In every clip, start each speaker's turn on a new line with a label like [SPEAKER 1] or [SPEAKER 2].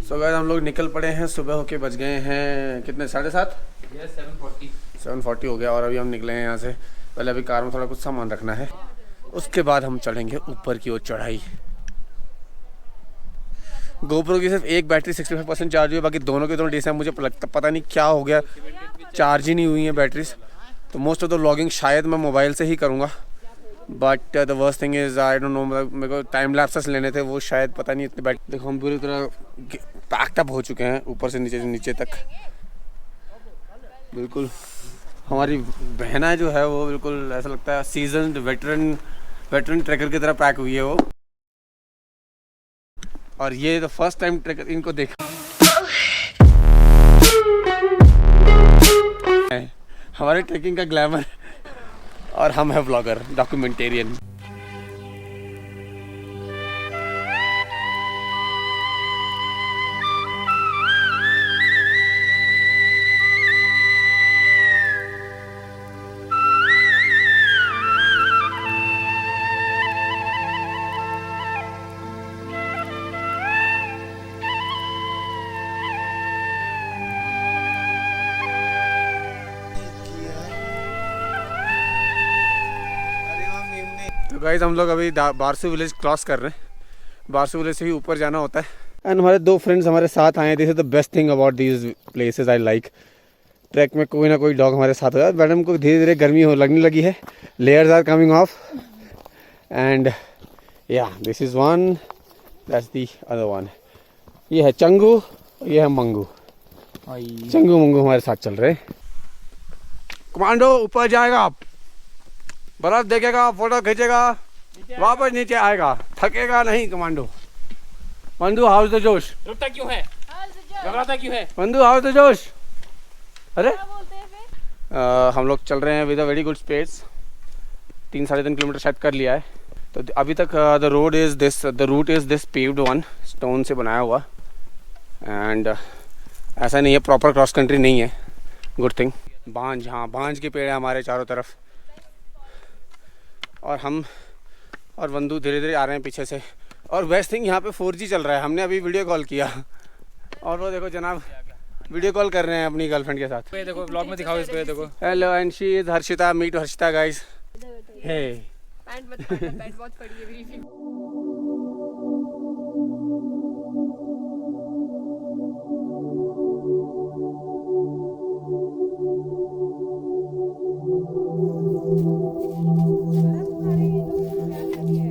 [SPEAKER 1] So guys हम लोग निकल पड़े हैं, सुबह होके बज गए हैं कितने, 7:30। 7:40 हो गया और अभी हम निकले हैं यहाँ से। पहले अभी कार में थोड़ा कुछ सामान रखना है, उसके बाद हम चढ़ेंगे ऊपर की ओर चढ़ाई। गोप्रो की सिर्फ एक बैटरी 65% चार्ज हुई है, बाकी दोनों के दोनों डिवाइस हैं। मुझे पता नहीं क्या हो गया, चार्ज ही नहीं हुई है बैटरीज। तो मोस्ट ऑफ द व्लॉगिंग शायद मैं मोबाइल से ही करूँगा, but the worst thing is I don't no, मतलब मेरे को टाइम लैप्सेस लेने थे, वो शायद पता नहीं इतने बैटरी। देखो हम पूरी तरह पैक्ड अप हो चुके हैं ऊपर से नीचे तक। बिल्कुल हमारी बहना जो है वो बिल्कुल ऐसा लगता है सीजन्ड वेटरन ट्रैकर की तरह पैक हुई है वो। और ये द फर्स्ट टाइम ट्रैकर इनको देखा है, हमारे ट्रैकिंग का ग्लैमर। और हम है ब्लॉगर, डॉक्यूमेंटेरियन। तो गाइस हम लोग अभी बारसू विलेज क्रॉस कर रहे हैं। बारसू विलेज से ही ऊपर जाना होता है। एंड हमारे दो फ्रेंड्स हमारे साथ आए हैं। This is the best thing about these places I like. Track में कोई ना कोई डॉग हमारे साथ होगा। मैडम को धीरे धीरे गर्मी हो लगने लगी है, layers are coming off and या this is one, that's the other one. ये है चंगू, ये है मंगू। चंगू मंगू हमारे साथ चल रहे हैं। कमांडो ऊपर जाएगा, आप बर्फ देखेगा, फोटो खींचेगा, वापस नीचे आएगा, थकेगा नहीं कमांडो। मंदू हाउस द जोश।
[SPEAKER 2] रुकता क्यों है? घबराता क्यों है?
[SPEAKER 1] मंदू हाउस द जोश। अरे हम लोग चल रहे हैं with a very good speeds. 3-3.5 kilometre शायद कर लिया है। तो अभी तक the route is this paved one, stone से बनाया हुआ। एंड ऐसा नहीं है, प्रॉपर क्रॉस कंट्री नहीं है। Good thing. बांझ, हाँ बांझ के पेड़ हैं हमारे चारों तरफ। और हम और बंधु धीरे धीरे आ रहे हैं पीछे से। और बेस्ट थिंग यहाँ पे 4G चल रहा है। हमने अभी वीडियो कॉल किया और वो देखो जनाब वीडियो कॉल कर रहे हैं अपनी गर्लफ्रेंड के साथ।
[SPEAKER 2] ये देखो ब्लॉग में दिखाओ इसको, ये देखो।
[SPEAKER 1] Hello and she is Harshita. Meet Harshita guys. Hey
[SPEAKER 3] pant मत फाड़ना, पैंट बहुत पड़ी है मेरी।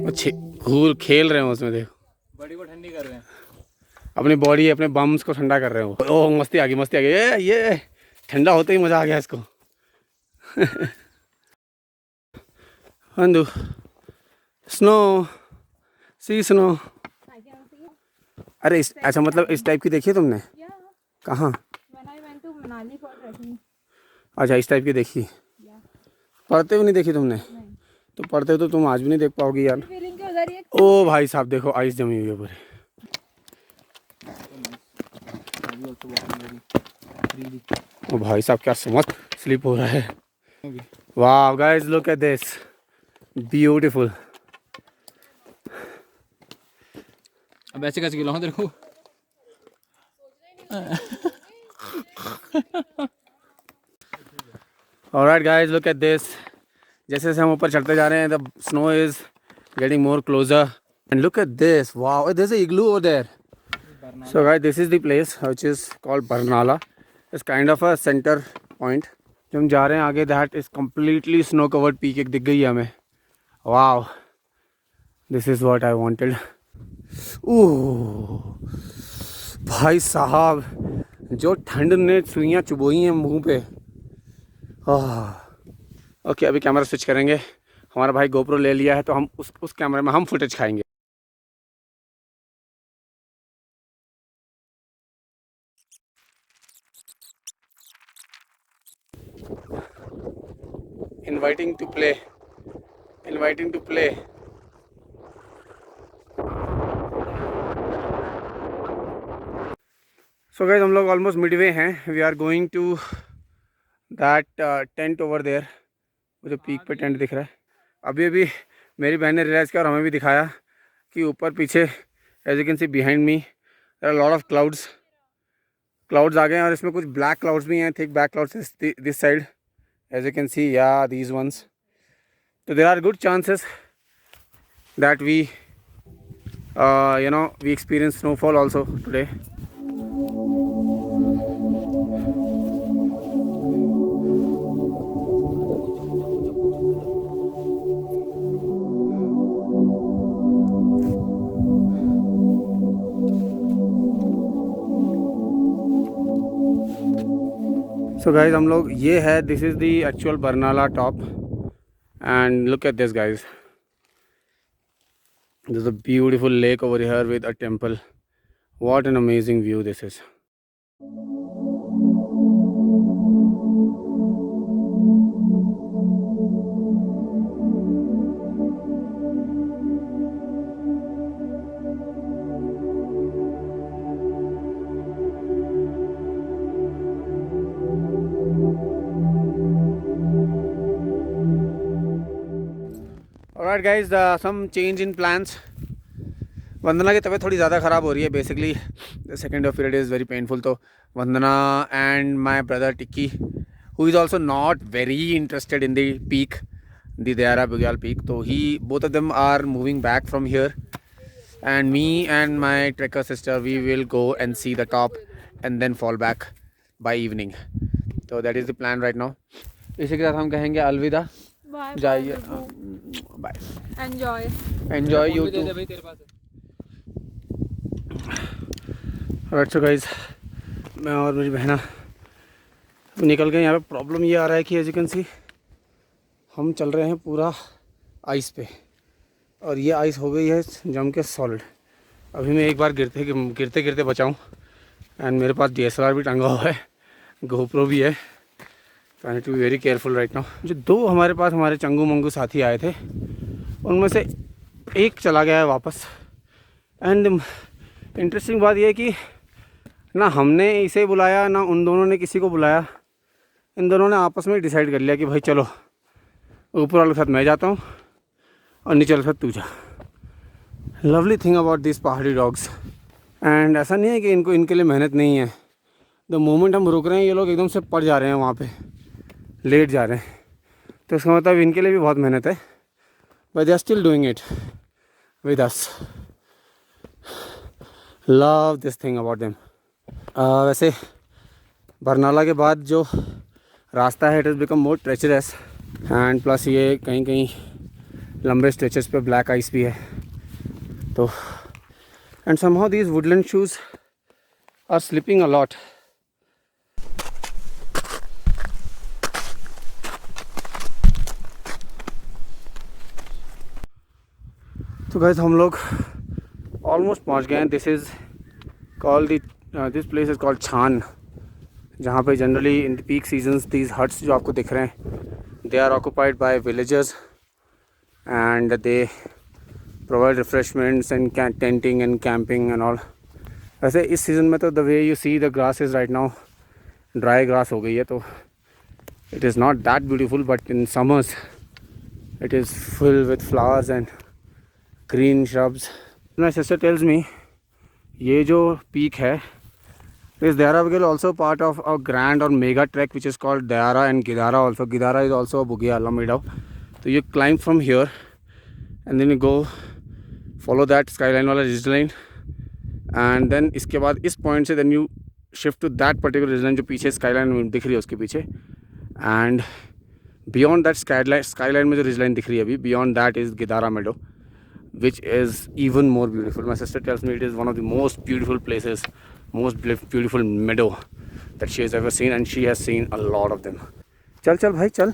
[SPEAKER 1] अच्छे घूर खेल रहे हैं उसमें, देखो
[SPEAKER 2] बॉडी को ठंडी कर रहे हैं।
[SPEAKER 1] अपनी बॉडी, अपने बम्स को ठंडा कर रहे हो। ओह मस्ती आ गई, मस्ती आ गई। ये ठंडा होते ही मज़ा आ गया इसको। बंधु स्नो, सी स्नो। अरे अच्छा, मतलब इस टाइप की देखी है तुमने? कहाँ? अच्छा इस टाइप की देखी, पढ़ते हुए नहीं देखी तुमने? तो पढ़ते तो तुम आज भी नहीं देख पाओगी यार। ओ भाई साहब देखो, आइस जमी हुई है पूरी। ओ भाई साहब क्या मस्त स्लिप हो रहा है। वाह guys look at this, beautiful.
[SPEAKER 2] अब ऐसे कैसे गिलाऊं तेरे को?
[SPEAKER 1] Alright guys look at this. जैसे जैसे हम ऊपर चढ़ते जा रहे हैं, the snow is getting more closer and look at this. Wow, there is a igloo over there. So guys, this is the place which is called Barnala. It's kind of a center point. जो हम जा रहे हैं आगे, that is completely snow covered peak एक दिख गई है हमें। Wow, this is what I wanted. ओह भाई साहब, जो ठंड ने सुइयाँ चुभोई हैं मुंह पे। ओके अभी कैमरा स्विच करेंगे। हमारा भाई गोप्रो ले लिया है तो हम उस कैमरे में हम फुटेज खाएंगे। Inviting to play. So guys हम लोग ऑलमोस्ट मिडवे हैं। We are going to that tent over there. मुझे पीक पे टेंट दिख रहा है। अभी अभी मेरी बहन ने रियलाइज़ किया और हमें भी दिखाया कि ऊपर पीछे, as you can see behind me, there are lot of clouds आ गए हैं और इसमें कुछ ब्लैक क्लाउड्स भी हैं, thick black clouds this side as you can see, या दीज वंस. तो there are good chances that we we experience snowfall also today. So guys, हम लोग ये है, this is the actual Barnala top and look at this guys. There's a beautiful lake over here with a temple. What an amazing view this is. Alright guys, some change in plans. वंदना की तबीयत थोड़ी ज़्यादा ख़राब हो रही है. Basically the second of period is very painful. तो Vandana and my brother Tikki, who is also not very interested in the peak, the Dayara Bugyal peak, तो he both of them are moving back from here and me and my trekker sister we will go and see the top and then fall back by evening. तो that is the plan right now. इसी के साथ हम कहेंगे अलविदा. जाइए, bye, enjoy you too. Right. So guys, मैं और मेरी बहना निकल गए. यहाँ पे प्रॉब्लम ये आ रहा है कि एज यू कैन सी हम चल रहे हैं पूरा आइस पे और ये आइस हो गई है जम के सॉलिड. अभी मैं एक बार गिरते बचाऊँ एंड मेरे पास DSLR भी टंगा हुआ है, GoPro भी है. तो I need to be very careful right now. जो दो हमारे पास हमारे चंगू मंगू साथी आए थे उनमें से एक चला गया है वापस. एंड इंटरेस्टिंग बात यह है कि ना हमने इसे बुलाया ना उन दोनों ने किसी को बुलाया. इन दोनों ने आपस में डिसाइड कर लिया कि भाई चलो ऊपर वाले के साथ मैं जाता हूँ और नीचे वाले के साथ तू जा. लवली थिंग अबाउट दिस पहाड़ी डॉग्स. एंड ऐसा नहीं है कि इनके लिए मेहनत नहीं है. द मोमेंट हम रुक रहे हैं ये लोग एकदम से पड़ जा रहे हैं, वहाँ पे लेट जा रहे हैं. तो इसका मतलब इनके लिए भी बहुत मेहनत है, but they are still doing it with us. Love this thing about them. वैसे बरनाला के बाद जो रास्ता है it is become more treacherous and plus ये कहीं कहीं लंबे स्ट्रेचेस पे ब्लैक आइस भी है. तो and somehow these Woodland shoes are slipping a lot. तो गाइस हम लोग ऑलमोस्ट पहुंच गए हैं. This is called this place is called Chhan, जहाँ पे generally in the peak seasons these huts जो आपको दिख रहे हैं they are occupied by villagers and they provide refreshments and tenting and camping and all. वैसे इस सीज़न में तो the way you see the grass is right now dry grass हो गई है, तो it is not that beautiful, but in summers it is full with flowers and green shrubs. My sister tells me ये जो peak है is Deara Bugyal also part of a grand or mega trek which is called Deara and Gidara also. Gidara is also a Bugyala made of. So you climb from here and then you go follow that skyline वाला ridge line and then इसके बाद इस point से then you shift to that particular ridge line जो पीछे skyline दिख रही है उसके पीछे, and beyond that skyline में जो ridge line दिख रही है अभी beyond that is Gidara meadow, which is even more beautiful. My sister tells me it is one of the most beautiful places, most beautiful meadow that she has ever seen, and she has seen a lot of them. चल चल भाई चल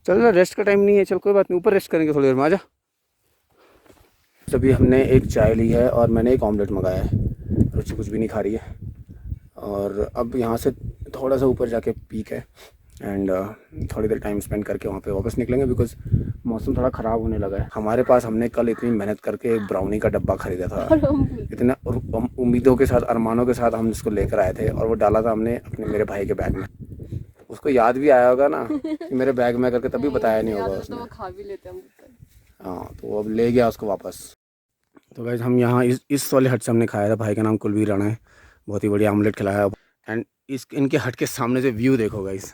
[SPEAKER 1] चल ना, rest का time नहीं है. चल कोई बात नहीं, ऊपर रेस्ट करेंगे थोड़ी देर में. आजा. तभी हमने एक चाय ली है और मैंने एक ऑमलेट मंगाया है. रुचि कुछ भी नहीं खा रही है. और अब यहाँ से थोड़ा सा ऊपर जाके पीक है एंड थोड़ी देर टाइम स्पेंड करके वहाँ पे वापस निकलेंगे बिकॉज मौसम थोड़ा ख़राब होने लगा है. हमारे पास हमने कल इतनी मेहनत करके ब्राउनी का डब्बा ख़रीदा था, इतना उम्मीदों के साथ अरमानों के साथ हम इसको लेकर आए थे और वो डाला था हमने अपने मेरे भाई के बैग में. उसको याद भी आया होगा ना कि मेरे बैग में करके, तभी बताया नहीं होगा उसने.
[SPEAKER 3] तो खा भी लेते हैं.
[SPEAKER 1] हाँ, तो वो अब ले गया उसको वापस. तो गाइस हम यहाँ इस वाले हट से हमने खाया था, भाई का नाम कुलवीर राणा है, बहुत ही बढ़िया आमलेट खिलाया। एंड इनके हट के सामने से व्यू देखो गाइस,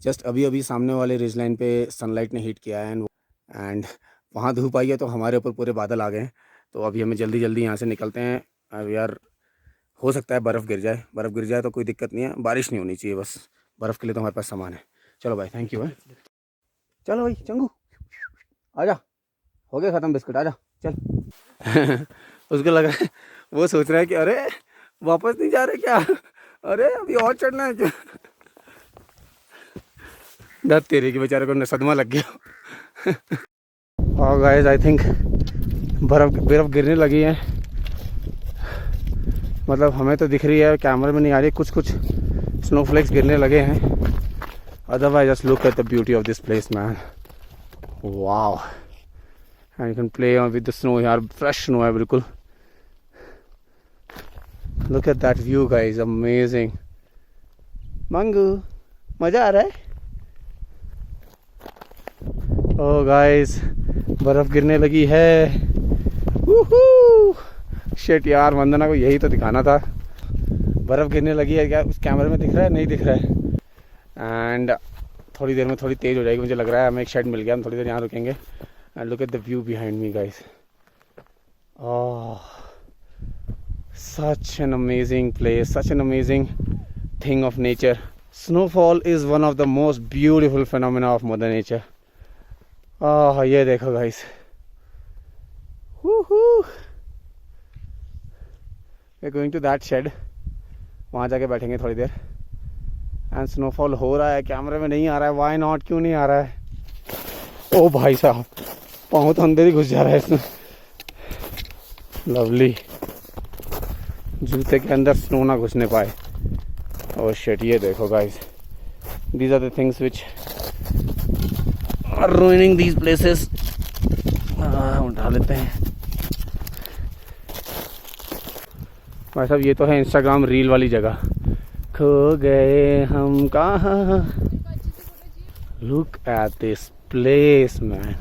[SPEAKER 1] जस्ट अभी अभी सामने वाले रिज लाइन पे सनलाइट ने हिट किया है एंड वहाँ धूप आई है तो हमारे ऊपर पूरे बादल आ गए हैं। तो अभी हमें जल्दी जल्दी यहाँ से निकलते हैं यार। हो सकता है बर्फ़ गिर जाए तो कोई दिक्कत नहीं है, बारिश नहीं होनी चाहिए बस, बर्फ़ के लिए तो हमारे पास सामान है। चलो भाई, थैंक यू भाई। चलो भाई चंगू आजा, हो गया ख़त्म बिस्किट, आजा चल। उसको लग रहा है, वो सोच रहा है कि अरे वापस नहीं जा रहे क्या, अरे अभी और चढ़ना है क्या। डर तेरे की, बेचारे को सदमा लग गया। और गाइस आई थिंक बर्फ़ गिरने लगी है, मतलब हमें तो दिख रही है, कैमरे में नहीं आ रही, कुछ कुछ स्नोफ्लेक्स गिरने लगे हैं। Otherwise just look at the beauty of this place man, wow. And you can play with the snow यार, फ्रेश स्नो है बिल्कुल। Look at that view guys, amazing. Mangu मज़ा आ रहा है। ओह गाइस, बर्फ़ गिरने लगी है। शिट यार, वंदना को यही तो दिखाना था, बर्फ़ गिरने लगी है। क्या उस कैमरे में दिख रहा है? नहीं दिख रहा है। एंड थोड़ी देर में थोड़ी तेज़ हो जाएगी मुझे लग रहा है। हमें एक शेड मिल गया, हम थोड़ी देर यहाँ रुकेंगे। And look at the view behind me guys, oh such an amazing place, such an amazing thing of nature. Snowfall is one of the most beautiful phenomena of mother nature. ये देखो guys, we're going to that shed, वहाँ जाके बैठेंगे थोड़ी देर। And snowfall हो रहा है, कैमरे में नहीं आ रहा है, वाई नॉट, क्यों नहीं आ रहा है? ओ भाई साहब, पाँव तो अंदर ही घुस जा रहा है इसमें। लवली, जूते के अंदर स्नो ना घुसने पाए। ओह शिट, ये देखो guys, these are the things which are ruining these places. उठा लेते हैं भाई साहब, ये तो है इंस्टाग्राम रील वाली जगह। खो गए हम कहाँ, look at this place man,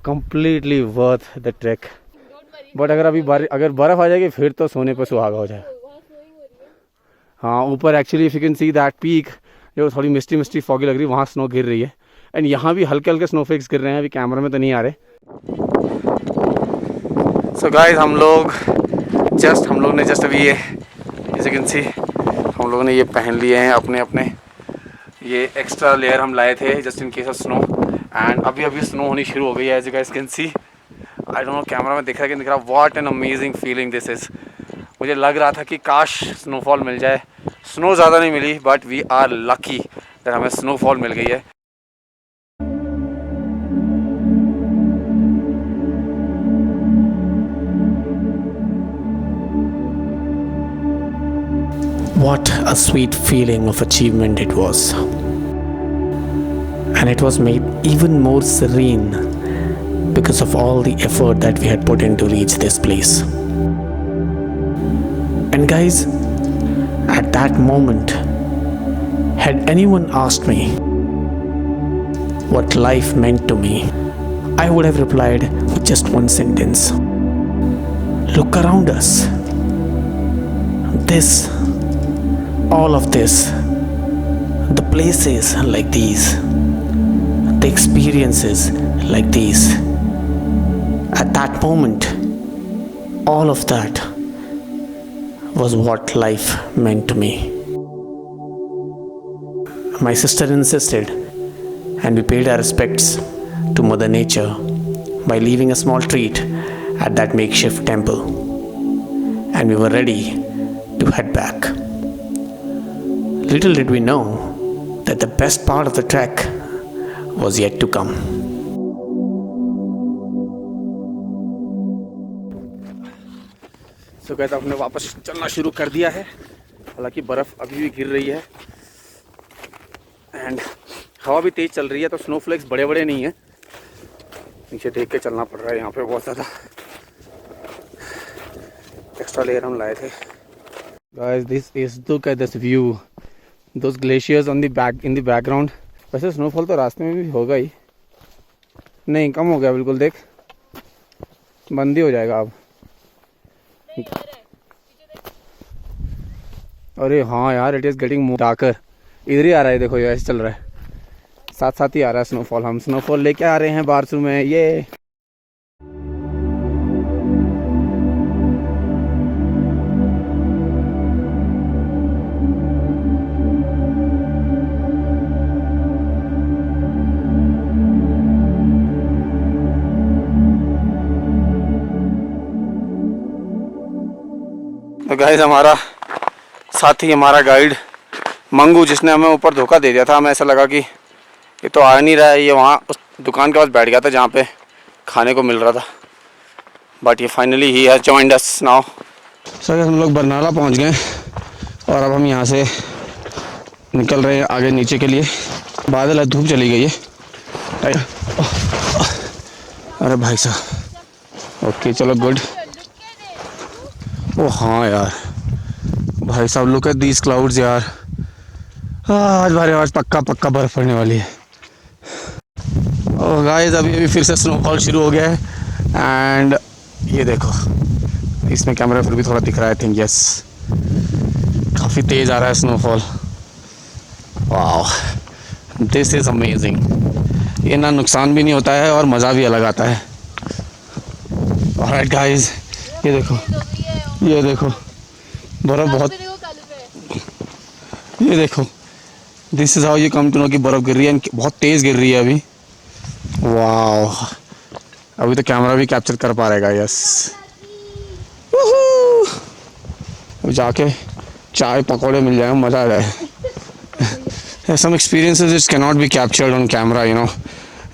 [SPEAKER 1] completely worth the track. But अगर अभी अगर बर्फ़ आ जाएगी फिर तो सोने पर सुहागा हो जाए। हाँ, ऊपर actually if you can see that peak, जो थोड़ी मिस्टी फॉगी लग रही है, वहाँ स्नो गिर रही है। एंड यहाँ भी हल्के हल्के स्नोफ्लेक्स गिर रहे हैं, अभी कैमरे में तो नहीं आ रहे। सो गाइस, हम लोग ने जस्ट अभी ये एज यू कैन सी, हम लोगों ने ये पहन लिए हैं अपने ये एक्स्ट्रा लेयर हम लाए थे just in case of snow. And अभी स्नो होनी शुरू हो गई है, as you guys can see. I don't know camera में दिख रहा है कि दिख रहा, what an amazing feeling this is. मुझे लग रहा था कि काश स्नोफॉल मिल जाए। स्नो ज़्यादा नहीं मिली, but we are lucky that हमें स्नोफॉल मिल गई है।
[SPEAKER 4] What a sweet feeling of achievement it was. And it was made even more serene because of all the effort that we had put in to reach this place. And guys, at that moment, had anyone asked me what life meant to me, I would have replied with just one sentence: look around us. This, all of this, the places like these, the experiences like these, at that moment, all of that was what life meant to me. My sister insisted, and we paid our respects to Mother Nature by leaving a small treat at that makeshift temple, and we were ready to head back. Little did we know that the best part of the trek was yet to come.
[SPEAKER 1] सो कहता हमने वापस चलना शुरू कर दिया है, हालांकि बर्फ़ अभी भी गिर रही है एंड हवा भी तेज़ चल रही है, तो स्नोफ्लेक्स बड़े बड़े नहीं हैं, नीचे देख के चलना पड़ रहा है। यहाँ पे बहुत ज़्यादा एक्स्ट्रा लेयर हम लाए थे। Guys, this is, look at this view, those glaciers on in the background. वैसे स्नोफॉल तो रास्ते में भी होगा ही, नहीं कम हो गया बिल्कुल। देख बंद ही हो जाएगा अब। अरे हाँ यार, इट इज़ गेटिंग डार्कर। इधर ही आ रहा है, देखो ये ऐसे चल रहा है, साथ साथ ही आ रहा है स्नोफॉल। हम स्नोफॉल लेके आ रहे हैं बारसू में, ये तो गाइस हमारा साथी, हमारा गाइड मंगू, जिसने हमें ऊपर धोखा दे दिया था, हमें ऐसा लगा कि ये तो आ नहीं रहा है, ये वहाँ उस दुकान के पास बैठ गया था जहाँ पे खाने को मिल रहा था। बट ये finally he has joined us now. Sir हम लोग बरनाला पहुँच गए और अब हम यहाँ से निकल रहे हैं आगे नीचे के लिए। बादल है, धूप चली गई है। अरे भाई साहब, ओके चलो गुड। ओ हाँ यार भाई साहब, लुक एट दीज क्लाउड्स यार। आज भाई आज पक्का बर्फ़ पड़ने वाली है। और गाइस अभी फिर से स्नोफॉल शुरू हो गया है। एंड ये देखो, इसमें कैमरा फिर भी थोड़ा दिख रहा है, आई थिंक यस, काफ़ी तेज़ आ रहा है स्नोफॉल। वाह, दिस इज़ अमेजिंग। ये ना नुकसान भी नहीं होता है और मज़ा भी अलग आता है। ऑलराइट गाइस, ये देखो बर्फ़ बहुत, ये देखो, this is how you come to know कि बर्फ़ गिर रही है, बहुत तेज़ गिर रही है अभी। वाह, अभी तो कैमरा भी कैप्चर कर पा रहेगा। यस, अब जाके चाय पकौड़े मिल जाए, मज़ा आ जाए। Some experiences which cannot be captured on camera, you know.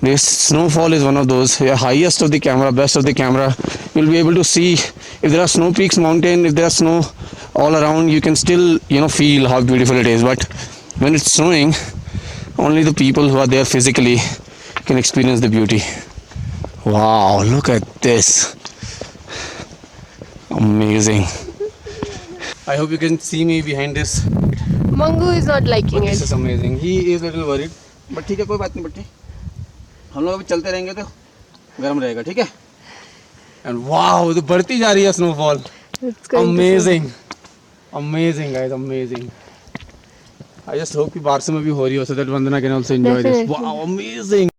[SPEAKER 1] This snowfall is one of those. Yeah, highest of the camera, best of the camera. You'll be able to see if there are snow peaks, mountain, if there are snow all around, you can still, you know, feel how beautiful it is. But when it's snowing, only the people who are there physically can experience the beauty. Wow, look at this. Amazing. I hope you can see me behind this.
[SPEAKER 3] Mangu is not liking
[SPEAKER 1] This
[SPEAKER 3] it.
[SPEAKER 1] is amazing. He is a little worried. But ठीक है, कोई बात नहीं बट्टी, हम लोग अभी चलते रहेंगे तो गर्म रहेगा, ठीक है। एंड वाओ, तो बढ़ती जा रही है snowfall.
[SPEAKER 3] It's going to
[SPEAKER 1] amazing amazing guys, amazing. I just hope कि बारसू में भी हो रही हो, so that Vandana can also enjoy this.
[SPEAKER 3] Definitely.
[SPEAKER 1] Wow, amazing.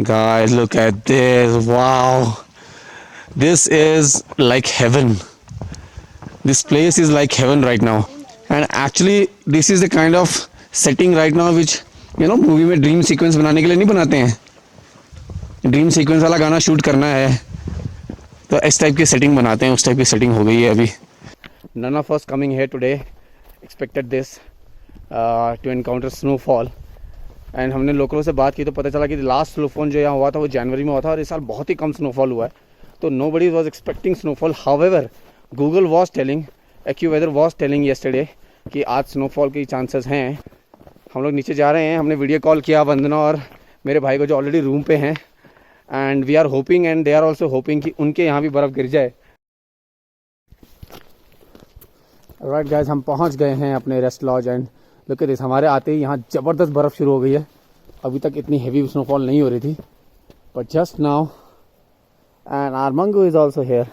[SPEAKER 1] Guys, look at this. Wow, this is like heaven. This place is like heaven right now. And actually this is the kind of setting right now which, you know, movie में dream sequence बनाने के लिए नहीं बनाते हैं। Dream sequence वाला गाना shoot करना है तो इस टाइप की सेटिंग बनाते हैं, उस टाइप की सेटिंग हो गई है अभी। None of us coming here today expected this to encounter snowfall. And हमने लोकलों से बात की तो पता चला कि लास्ट स्नोफॉल जो यहाँ हुआ था वो जनवरी में हुआ था और इस साल बहुत ही कम स्नोफॉल हुआ है, तो nobody was expecting snowfall. However Google was telling, AccuWeather was telling yesterday कि आज स्नोफॉल के चांसेस हैं। हम लोग नीचे जा रहे हैं, हमने वीडियो कॉल किया वंदना और मेरे भाई को जो ऑलरेडी रूम पे हैं, and we are hoping and they are also hoping कि उनके यहाँ भी बर्फ़ गिर जाए। राइट गाइस, हम पहुँच गए हैं अपने rest lodge and look at this. हमारे आते ही यहाँ ज़बरदस्त बर्फ़ शुरू हो गई है। अभी तक इतनी हेवी स्नोफॉल नहीं हो रही थी, but just now and our Mangu is also here.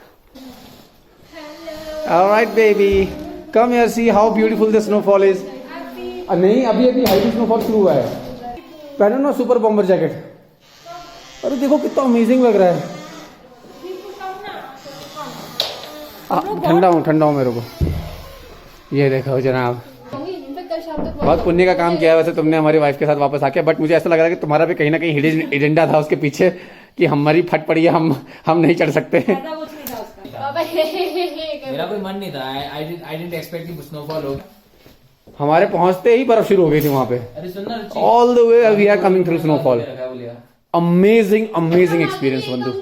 [SPEAKER 1] Alright baby, come here, see how beautiful the snowfall is. नहीं, अभी हेवी स्नोफॉल शुरू हुआ है। पहनो ना सुपर बॉम्बर जैकेट। अरे देखो कितना अमेजिंग लग रहा है। ठंडा हूँ मेरे को। ये देखो जनाब, बहुत पुण्य का काम किया है वैसे तुमने हमारी वाइफ के साथ वापस आके, बट मुझे ऐसा लग रहा है कि तुम्हारा भी कहीं ना कहीं हिडन एजेंडा था उसके पीछे कि हमारी फट पड़ी है, हम नहीं चढ़ सकते।
[SPEAKER 2] मेरा कोई मन नहीं था, आई डिडंट एक्सपेक्ट कि स्नोफॉल होगा।
[SPEAKER 1] हमारे पहुंचते ही बर्फ शुरू हो गई थी वहां पे,
[SPEAKER 2] अरे सुनना Ruchi,
[SPEAKER 1] all the way we are coming through snowfall.
[SPEAKER 2] क्या बोलिया?
[SPEAKER 1] अमेजिंग एक्सपीरियंस बंधु।